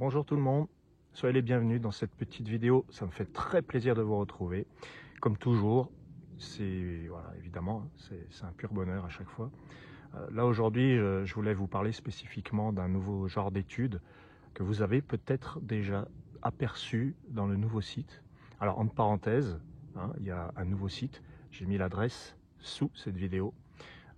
Bonjour tout le monde, soyez les bienvenus dans cette petite vidéo, ça me fait très plaisir de vous retrouver. Comme toujours, c'est voilà, évidemment, c'est un pur bonheur à chaque fois. Là aujourd'hui, je voulais vous parler spécifiquement d'un nouveau genre d'étude que vous avez peut-être déjà aperçu dans le nouveau site. Alors entre parenthèses, il y a un nouveau site, j'ai mis l'adresse sous cette vidéo.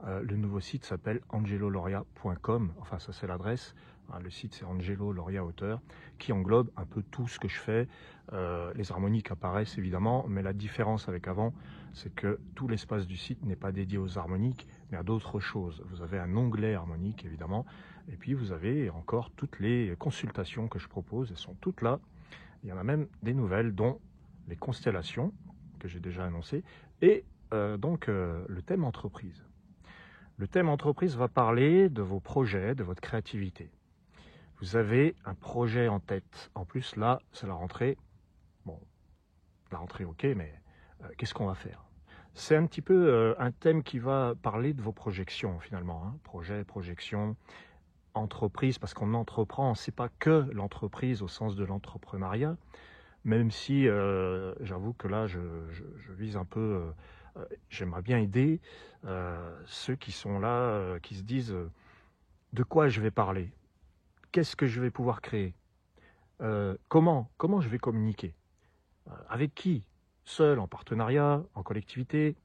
Le nouveau site s'appelle angeloloria.com, enfin ça c'est l'adresse. Le site c'est Angelo Loria Auteur, qui englobe un peu tout ce que je fais. Les harmoniques apparaissent évidemment, mais la différence avec avant, c'est que tout l'espace du site n'est pas dédié aux harmoniques, mais à d'autres choses. Vous avez un onglet harmonique évidemment, et puis vous avez encore toutes les consultations que je propose, elles sont toutes là. Il y en a même des nouvelles, dont les constellations, que j'ai déjà annoncées, et donc le thème entreprise. Le thème entreprise va parler de vos projets, de votre créativité. Vous avez un projet en tête. En plus, là, c'est la rentrée. Bon, la rentrée, ok, mais qu'est-ce qu'on va faire? C'est un petit peu un thème qui va parler de vos projections, finalement. Projet, projection, entreprise, parce qu'on entreprend, c'est pas que l'entreprise au sens de l'entrepreneuriat, même si j'avoue que là, je vise un peu... j'aimerais bien aider ceux qui sont là, qui se disent de quoi je vais parler, qu'est-ce que je vais pouvoir créer, comment je vais communiquer, avec qui, seul, en partenariat, en collectivité.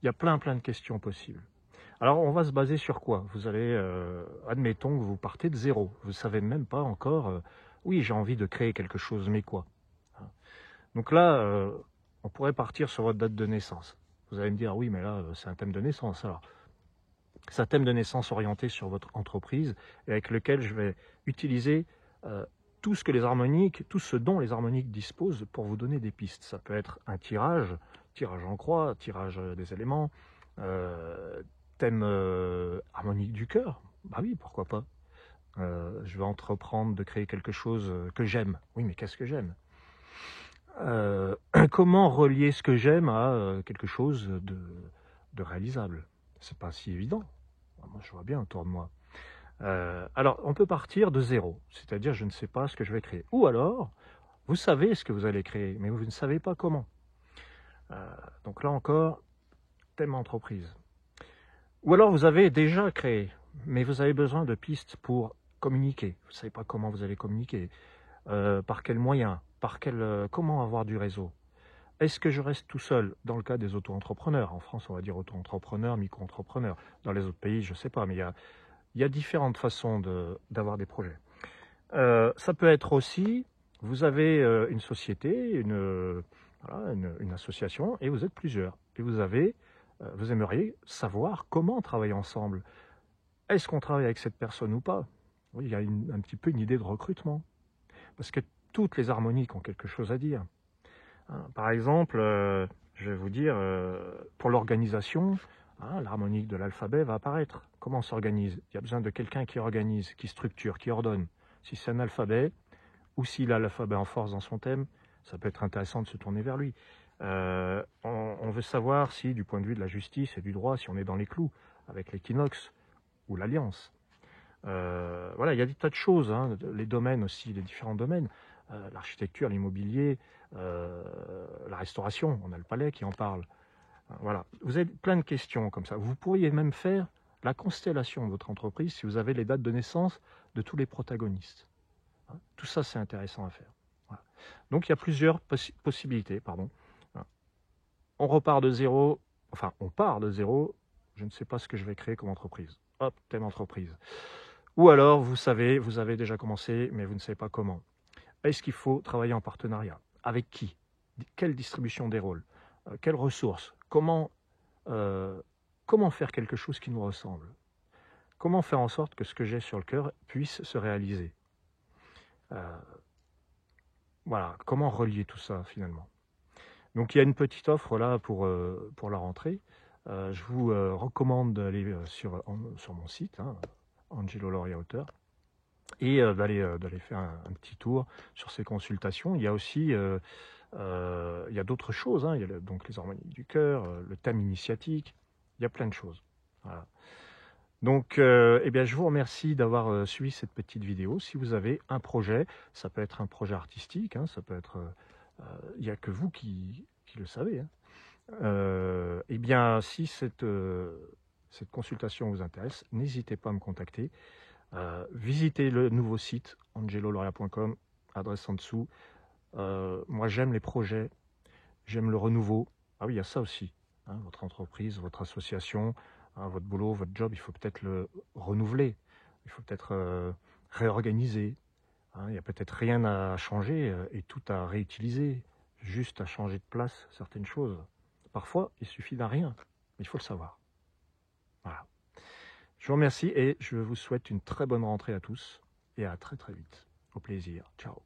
Il y a plein de questions possibles. Alors on va se baser sur quoi? Vous allez, admettons que vous partez de zéro, vous ne savez même pas encore, oui j'ai envie de créer quelque chose, mais quoi? Donc là, on pourrait partir sur votre date de naissance. Vous allez me dire, oui mais là c'est un thème de naissance. Alors, c'est un thème de naissance orienté sur votre entreprise et avec lequel je vais utiliser tout ce que les harmoniques, tout ce dont les harmoniques disposent pour vous donner des pistes. Ça peut être un tirage en croix, tirage des éléments, thème harmonique du cœur. Bah oui, pourquoi pas. Je vais entreprendre de créer quelque chose que j'aime. Oui, mais qu'est-ce que j'aime? Comment relier ce que j'aime à quelque chose de réalisable? C'est pas si évident. Moi, je vois bien autour de moi. Alors, on peut partir de zéro, c'est-à-dire je ne sais pas ce que je vais créer. Ou alors, vous savez ce que vous allez créer, mais vous ne savez pas comment. Donc là encore, thème entreprise. Ou alors, vous avez déjà créé, mais vous avez besoin de pistes pour communiquer. Vous ne savez pas comment vous allez communiquer, par quels moyens, comment avoir du réseau. Est-ce que je reste tout seul dans le cas des auto-entrepreneurs? En France, on va dire auto-entrepreneurs, micro-entrepreneurs. Dans les autres pays, je ne sais pas, mais il y a différentes façons d'avoir des projets. Ça peut être aussi, vous avez une société, une association, et vous êtes plusieurs. Et vous aimeriez savoir comment travailler ensemble. Est-ce qu'on travaille avec cette personne ou pas? Oui, il y a un petit peu une idée de recrutement. Parce que toutes les harmoniques ont quelque chose à dire. Par exemple, je vais vous dire, pour l'organisation, l'harmonique de l'alphabet va apparaître. Comment on s'organise? Il y a besoin de quelqu'un qui organise, qui structure, qui ordonne. Si c'est un alphabet, ou s'il a l'alphabet en force dans son thème, ça peut être intéressant de se tourner vers lui. On veut savoir si, du point de vue de la justice et du droit, si on est dans les clous, avec l'équinoxe ou l'alliance. Voilà, il y a des tas de choses, les domaines aussi, les différents domaines. L'architecture, l'immobilier, la restauration, on a le palais qui en parle. Voilà, vous avez plein de questions comme ça. Vous pourriez même faire la constellation de votre entreprise si vous avez les dates de naissance de tous les protagonistes. Tout ça, c'est intéressant à faire. Voilà. Donc, il y a plusieurs possibilités. On repart de zéro, enfin, on part de zéro, je ne sais pas ce que je vais créer comme entreprise. Hop, thème entreprise. Ou alors, vous savez, vous avez déjà commencé, mais vous ne savez pas comment. Est-ce qu'il faut travailler en partenariat? Avec qui? Quelle distribution des rôles? Quelles ressources? Comment faire quelque chose qui nous ressemble? Comment faire en sorte que ce que j'ai sur le cœur puisse se réaliser? Voilà, comment relier tout ça finalement? Donc il y a une petite offre là pour la rentrée. Je vous recommande d'aller sur mon site, Angelo Loria Auteur, et d'aller faire un petit tour sur ces consultations. Il y a aussi il y a d'autres choses, il y a donc les harmoniques du cœur, le thème initiatique, il y a plein de choses. Voilà. Donc, eh bien, je vous remercie d'avoir suivi cette petite vidéo. Si vous avez un projet, ça peut être un projet artistique, hein, ça peut être... il n'y a que vous qui le savez. Hein. Eh bien, si cette consultation vous intéresse, n'hésitez pas à me contacter. Visitez le nouveau site angeloloria.com, adresse en dessous. Moi, j'aime les projets, j'aime le renouveau. Ah oui, il y a ça aussi. Hein, votre entreprise, votre association, hein, votre boulot, votre job, il faut peut-être le renouveler. Il faut peut-être réorganiser. Hein, il n'y a peut-être rien à changer et tout à réutiliser. Juste à changer de place certaines choses. Parfois, il suffit d'un rien, mais il faut le savoir. Voilà. Je vous remercie et je vous souhaite une très bonne rentrée à tous et à très très vite. Au plaisir. Ciao.